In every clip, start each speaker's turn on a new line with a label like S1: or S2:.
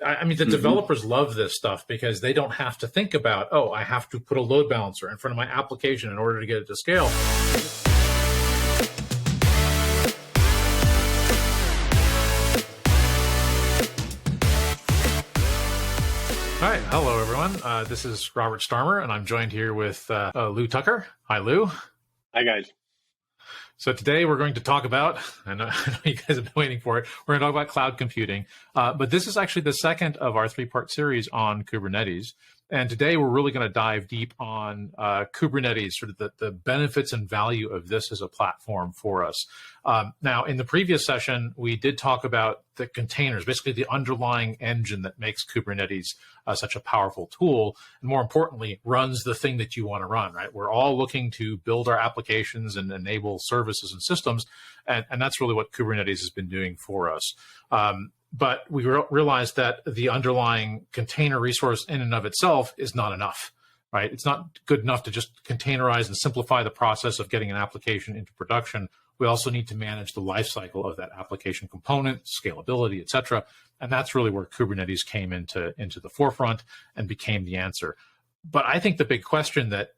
S1: I mean, the developers love this stuff because they don't have to think about, oh, I have to put a load balancer in front of my application in order to get it to scale. All right. Hello, everyone. This is Robert Starmer, and I'm joined here with Lou Tucker. Hi, Lou.
S2: Hi, guys.
S1: So today we're going to talk about, I know you guys have been waiting for it, we're going to talk about cloud computing. But this is actually the second of our three-part series on Kubernetes. And today we're really going to dive deep on Kubernetes, sort of the benefits and value of this as a platform for us. Now, in the previous session, we did talk about the containers, basically the underlying engine that makes Kubernetes such a powerful tool, and more importantly, runs the thing that you want to run, right? We're all looking to build our applications and enable services and systems, and that's really what Kubernetes has been doing for us. But we realized that the underlying container resource in and of itself is not enough, right? It's not good enough to just containerize and simplify the process of getting an application into production. We also need to manage the lifecycle of that application component, scalability, et cetera. And that's really where Kubernetes came into the forefront and became the answer. But I think the big question that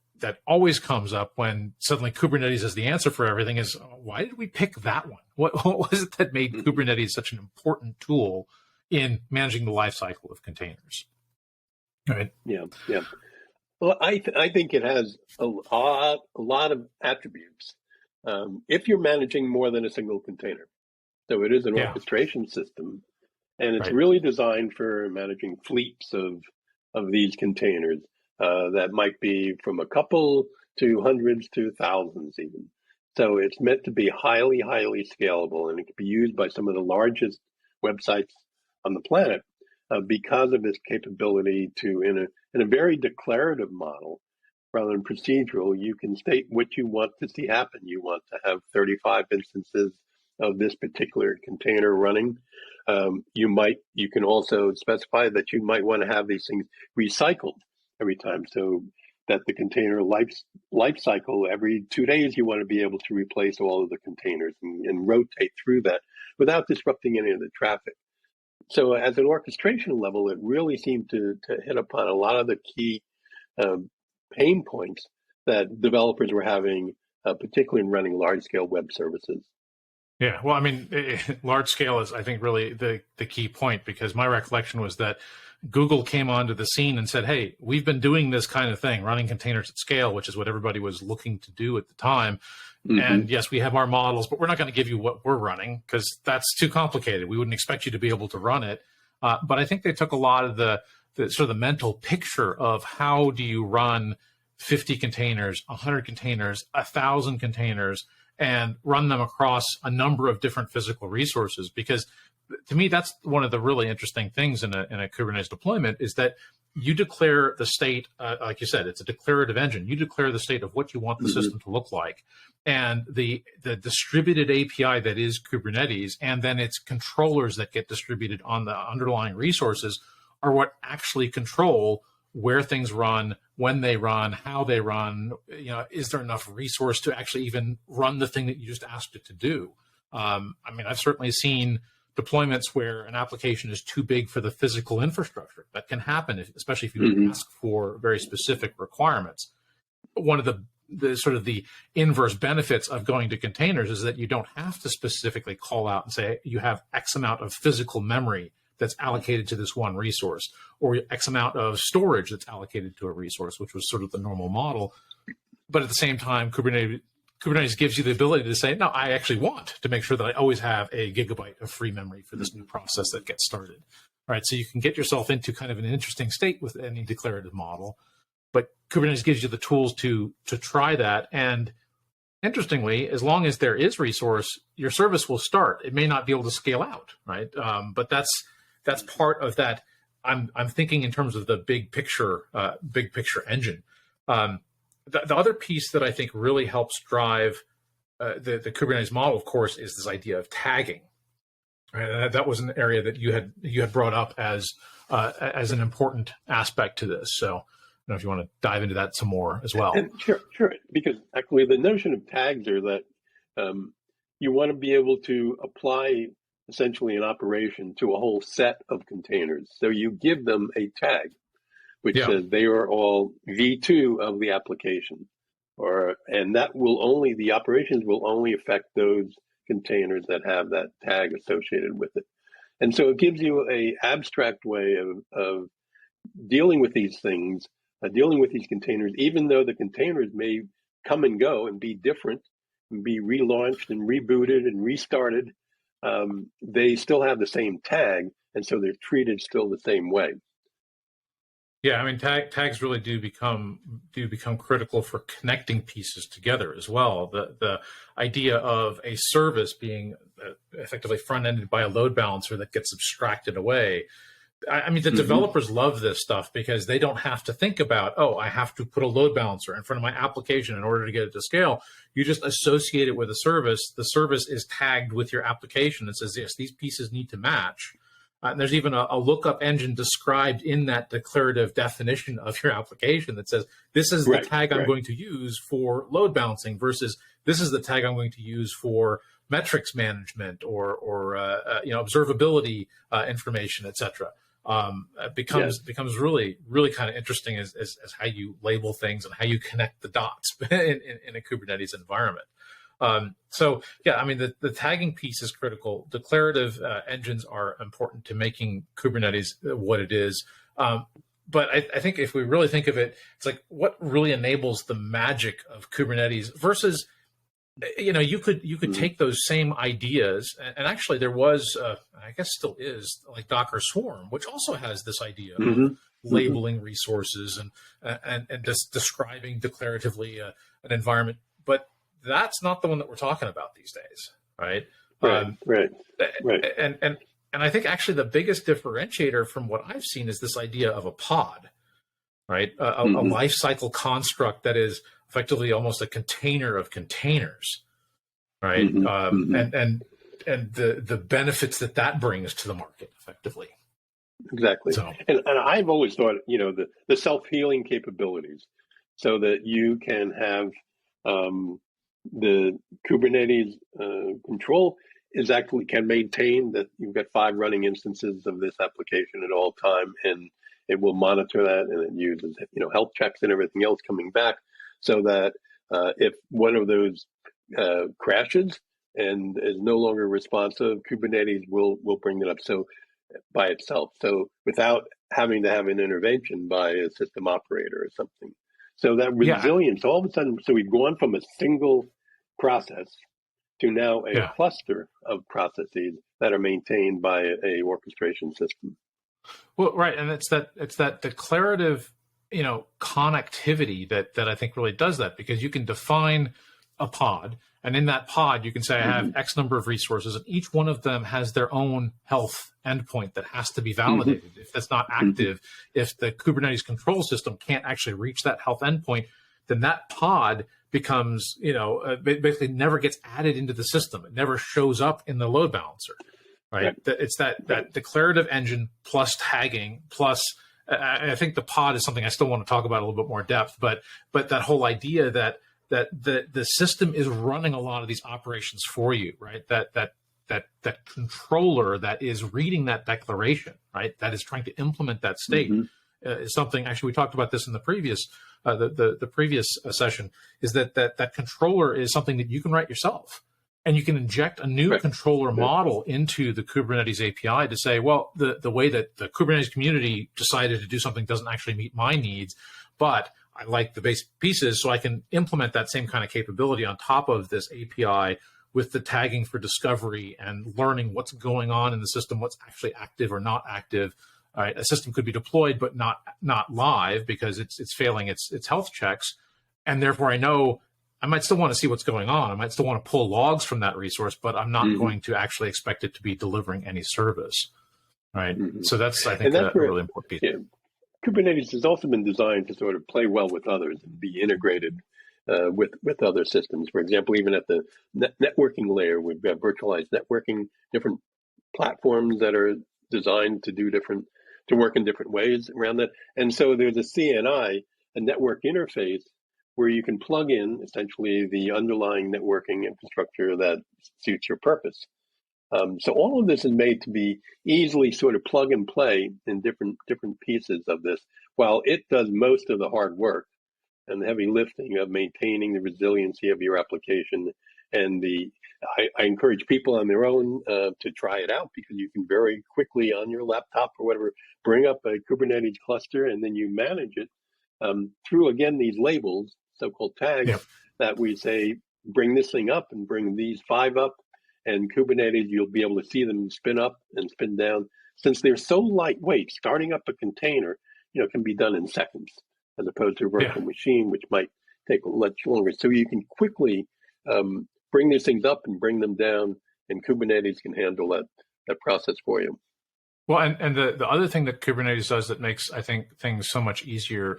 S1: always comes up when suddenly Kubernetes is the answer for everything is, why did we pick that one? What was it that made Kubernetes such an important tool in managing the lifecycle of containers? All right.
S2: Yeah. Well, I think it has a lot of attributes. If you're managing more than a single container, so it is an orchestration system, and it's really designed for managing fleets of these containers. That might be from a couple to hundreds to thousands even. So it's meant to be highly, highly scalable, and it can be used by some of the largest websites on the planet because of its capability to, in a very declarative model, rather than procedural, you can state what you want to see happen. You want to have 35 instances of this particular container running. You can also specify that you might want to have these things recycled every time, so that the container life cycle, every 2 days, you want to be able to replace all of the containers and rotate through that without disrupting any of the traffic. So as an orchestration level, it really seemed to hit upon a lot of the key pain points that developers were having, particularly in running large-scale web services.
S1: Yeah, well, I mean, large scale is, I think, really the key point, because my recollection was that Google came onto the scene and said, hey, we've been doing this kind of thing, running containers at scale, which is what everybody was looking to do at the time. And yes, we have our models, but we're not going to give you what we're running because that's too complicated. We wouldn't expect you to be able to run it. But I think they took a lot of the sort of the mental picture of how do you run 50 containers, 100 containers, 1,000 containers, and run them across a number of different physical resources. Because to me, that's one of the really interesting things in a Kubernetes deployment, is that you declare the state, like you said, it's a declarative engine. You declare the state of what you want the system to look like. And the distributed API that is Kubernetes, and then its controllers that get distributed on the underlying resources, are what actually control where things run, when they run, how they run. You know, is there enough resource to actually even run the thing that you just asked it to do? I mean, I've certainly seen deployments where an application is too big for the physical infrastructure. That can happen, especially if you ask for very specific requirements. One of the sort of the inverse benefits of going to containers is that you don't have to specifically call out and say you have X amount of physical memory that's allocated to this one resource, or X amount of storage that's allocated to a resource, which was sort of the normal model. But at the same time, Kubernetes gives you the ability to say, no, I actually want to make sure that I always have a gigabyte of free memory for this new process that gets started. All right, so you can get yourself into kind of an interesting state with any declarative model, but Kubernetes gives you the tools to try that. And interestingly, as long as there is resource, your service will start. It may not be able to scale out, right? But that's part of that. I'm thinking in terms of the big picture engine. The other piece that I think really helps drive the Kubernetes model, of course, is this idea of tagging. Right? That was an area that you had brought up as an important aspect to this. So, I don't know if you want to dive into that some more as well.
S2: And sure. Because actually, the notion of tags are that you want to be able to apply essentially an operation to a whole set of containers. So you give them a tag, which
S1: Yeah.
S2: says they are all V2 of the application, and that will only, the operations will only affect those containers that have that tag associated with it. And so it gives you a abstract way of dealing with these things, dealing with these containers, even though the containers may come and go and be different and be relaunched and rebooted and restarted. They still have the same tag, and so they're treated still the same way.
S1: Yeah, I mean, tags really do become critical for connecting pieces together as well. The idea of a service being effectively front-ended by a load balancer that gets abstracted away. I mean, the developers love this stuff because they don't have to think about, oh, I have to put a load balancer in front of my application in order to get it to scale. You just associate it with a service. The service is tagged with your application and says, yes, these pieces need to match. And there's even a lookup engine described in that declarative definition of your application that says, this is the tag I'm going to use for load balancing versus this is the tag I'm going to use for metrics management or observability information, et cetera. It becomes really, really kind of interesting as how you label things and how you connect the dots in a Kubernetes environment. So yeah, I mean, the tagging piece is critical. Declarative engines are important to making Kubernetes what it is. But I think if we really think of it, it's like what really enables the magic of Kubernetes versus, you could take those same ideas, and actually there was, I guess still is, like Docker Swarm, which also has this idea of labeling resources and just describing declaratively an environment. But that's not the one that we're talking about these days, right?
S2: Right.
S1: And I think actually the biggest differentiator from what I've seen is this idea of a pod, right? A lifecycle construct that is effectively almost a container of containers, right? And the benefits that brings to the market effectively.
S2: Exactly. So, and I've always thought, the self-healing capabilities so that you can have the Kubernetes control is actually can maintain that you've got 5 running instances of this application at all time, and it will monitor that, and it uses health checks and everything else coming back, so that if one of those crashes and is no longer responsive, Kubernetes will bring it up by itself, so without having to have an intervention by a system operator or something. So that resilience, all of a sudden, so we've gone from a single process to now a cluster of processes that are maintained by a orchestration system.
S1: Well, right, and it's that declarative, connectivity that I think really does that, because you can define a pod, and in that pod you can say I have X number of resources, and each one of them has their own health endpoint that has to be validated. If that's not active, if the Kubernetes control system can't actually reach that health endpoint, then that pod becomes, basically never gets added into the system. It never shows up in the load balancer, right? It's that declarative engine plus tagging plus, I think the pod is something I still want to talk about a little bit more depth, but that whole idea that the system is running a lot of these operations for you, right? That controller that is reading that declaration, right? That is trying to implement that state is something. Actually, we talked about this in the previous the previous session. Is that controller is something that you can write yourself, and you can inject a new controller model into the Kubernetes API to say, well, the way that the Kubernetes community decided to do something doesn't actually meet my needs, but I like the basic pieces, so I can implement that same kind of capability on top of this API with the tagging for discovery and learning what's going on in the system, what's actually active or not active. All right, a system could be deployed but not live because it's failing its health checks, and therefore I know I might still want to see what's going on. I might still want to pull logs from that resource, but I'm not going to actually expect it to be delivering any service. Right. So that's, I think, a really important piece.
S2: Yeah. Kubernetes has also been designed to sort of play well with others and be integrated with other systems. For example, even at the networking layer, we've got virtualized networking, different platforms that are designed to work in different ways around that. And so there's a CNI, a network interface, where you can plug in essentially the underlying networking infrastructure that suits your purpose. So all of this is made to be easily sort of plug and play in different pieces of this, while it does most of the hard work and the heavy lifting of maintaining the resiliency of your application. And I encourage people on their own to try it out, because you can very quickly on your laptop or whatever bring up a Kubernetes cluster, and then you manage it through, again, these labels, so-called tags, that we say, bring this thing up and bring these 5 up. And Kubernetes, you'll be able to see them spin up and spin down. Since they're so lightweight, starting up a container, can be done in seconds, as opposed to a virtual machine, which might take much longer. So you can quickly bring these things up and bring them down, and Kubernetes can handle that process for you.
S1: Well, and the other thing that Kubernetes does that makes, I think, things so much easier,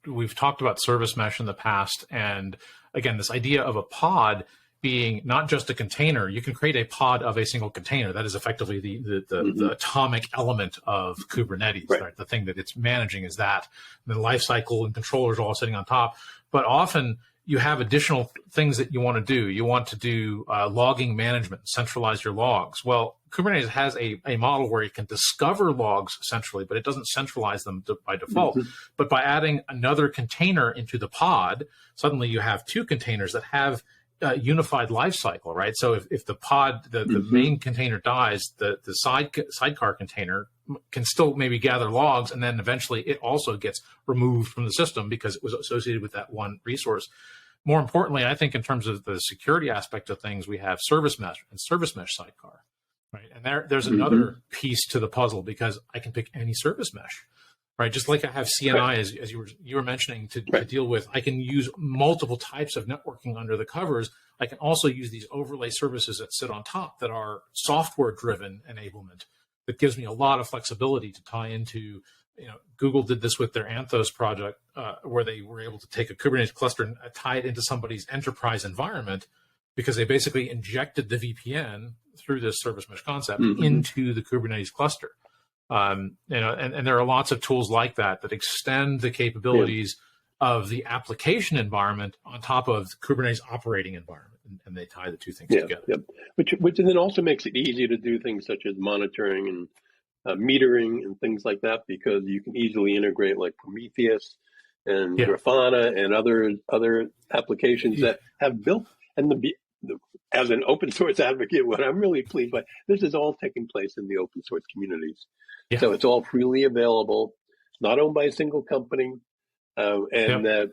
S1: we've talked about service mesh in the past, and again, this idea of a pod being not just a container. You can create a pod of a single container. That is effectively the atomic element of Kubernetes. Right? The thing that it's managing is that. And the lifecycle and controllers are all sitting on top. But often you have additional things that you want to do. You want to do logging management, centralize your logs. Well, Kubernetes has a model where it can discover logs centrally, but it doesn't centralize them by default. But by adding another container into the pod, suddenly you have 2 containers that have unified lifecycle, right? So if the pod, the main container dies, the sidecar container can still maybe gather logs, and then eventually it also gets removed from the system because it was associated with that one resource. More importantly, I think in terms of the security aspect of things, we have service mesh and service mesh sidecar, right? And there's another piece to the puzzle, because I can pick any service mesh. Right, just like I have CNI, as you were mentioning, to deal with, I can use multiple types of networking under the covers. I can also use these overlay services that sit on top that are software-driven enablement. That gives me a lot of flexibility to tie into. Google did this with their Anthos project, where they were able to take a Kubernetes cluster and tie it into somebody's enterprise environment, because they basically injected the VPN through this service mesh concept into the Kubernetes cluster. And there are lots of tools like that extend the capabilities of the application environment on top of the Kubernetes operating environment, and they tie the 2 things together.
S2: Which then also makes it easy to do things such as monitoring and metering and things like that, because you can easily integrate like Prometheus and Grafana and other applications that have built. And as an open source advocate, what I'm really pleased by, this is all taking place in the open source communities. So it's all freely available, not owned by a single company, and that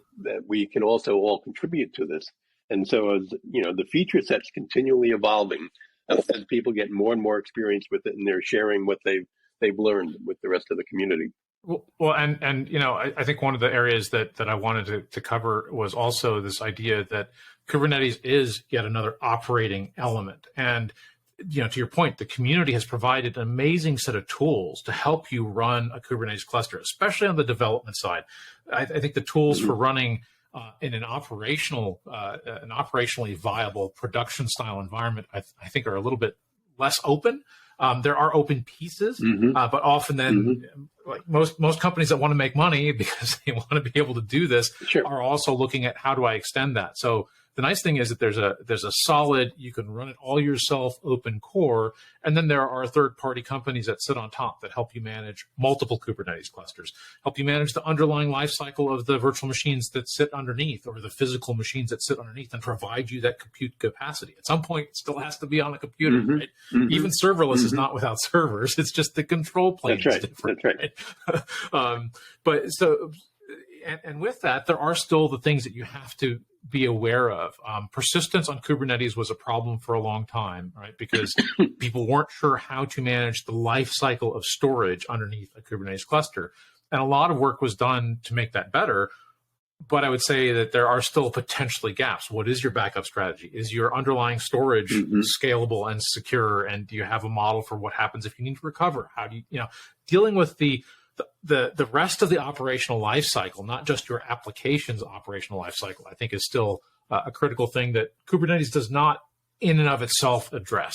S2: we can also all contribute to this. And so, as the feature set's continually evolving as people get more and more experience with it, and they're sharing what they've learned with the rest of the community.
S1: Well, and I think one of the areas that I wanted to cover was also this idea that Kubernetes is yet another operating element. And to your point, the community has provided an amazing set of tools to help you run a Kubernetes cluster, especially on the development side. I think the tools for running in an operationally viable production style environment, I think, are a little bit less open. There are open pieces, but often then, like most companies that want to make money because they want to be able to do this, are also looking at how do I extend that. So the nice thing is that there's a solid, you can run it all yourself, open core, and then there are third-party companies that sit on top that help you manage multiple Kubernetes clusters, help you manage the underlying lifecycle of the virtual machines that sit underneath, or the physical machines that sit underneath, and provide you that compute capacity. At some point, it still has to be on a computer, right? Even serverless is not without servers. It's just the control plane is different. That's right. But so, and with that, there are still the things that you have to be aware of. Persistence on Kubernetes was a problem for a long time, right? Because people weren't sure how to manage the life cycle of storage underneath a Kubernetes cluster. And a lot of work was done to make that better. But I would say that there are still potentially gaps. What is your backup strategy? Is your underlying storage scalable and secure? And do you have a model for what happens if you need to recover? How do you, dealing with the rest of the operational life cycle, not just your application's operational life cycle, I think is still a critical thing that Kubernetes does not in and of itself address.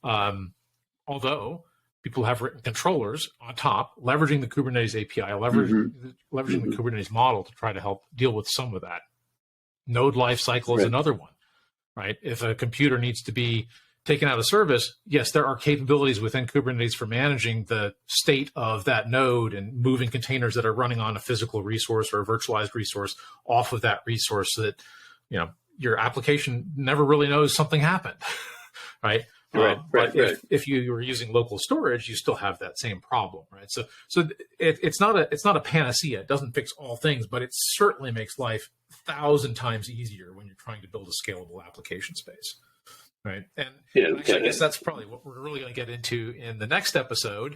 S1: Although people have written controllers on top, leveraging the Kubernetes API, leveraging the Kubernetes model to try to help deal with some of that. Node life cycle is another one, right? If a computer needs to be taken out of service, yes, there are capabilities within Kubernetes for managing the state of that node and moving containers that are running on a physical resource or a virtualized resource off of that resource so that, your application never really knows something happened, right? But if you were using local storage, you still have that same problem, right? So it's not a panacea. It doesn't fix all things, but it certainly makes life 1,000 times easier when you're trying to build a scalable application space, right? And actually, I guess that's probably what we're really going to get into in the next episode,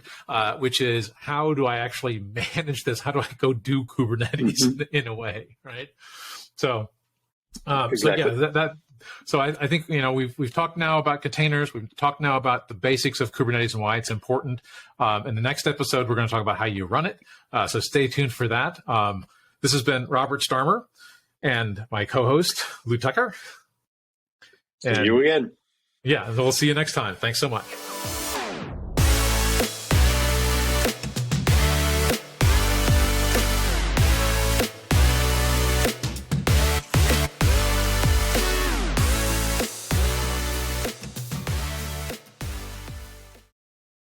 S1: which is how do I actually manage this? How do I go do Kubernetes in a way, right? So. So I think we've talked now about containers. We've talked now about the basics of Kubernetes and why it's important. In the next episode, we're going to talk about how you run it. So stay tuned for that. This has been Robert Starmer and my co-host Lou Tucker.
S2: See you again.
S1: Yeah, we'll see you next time. Thanks so much.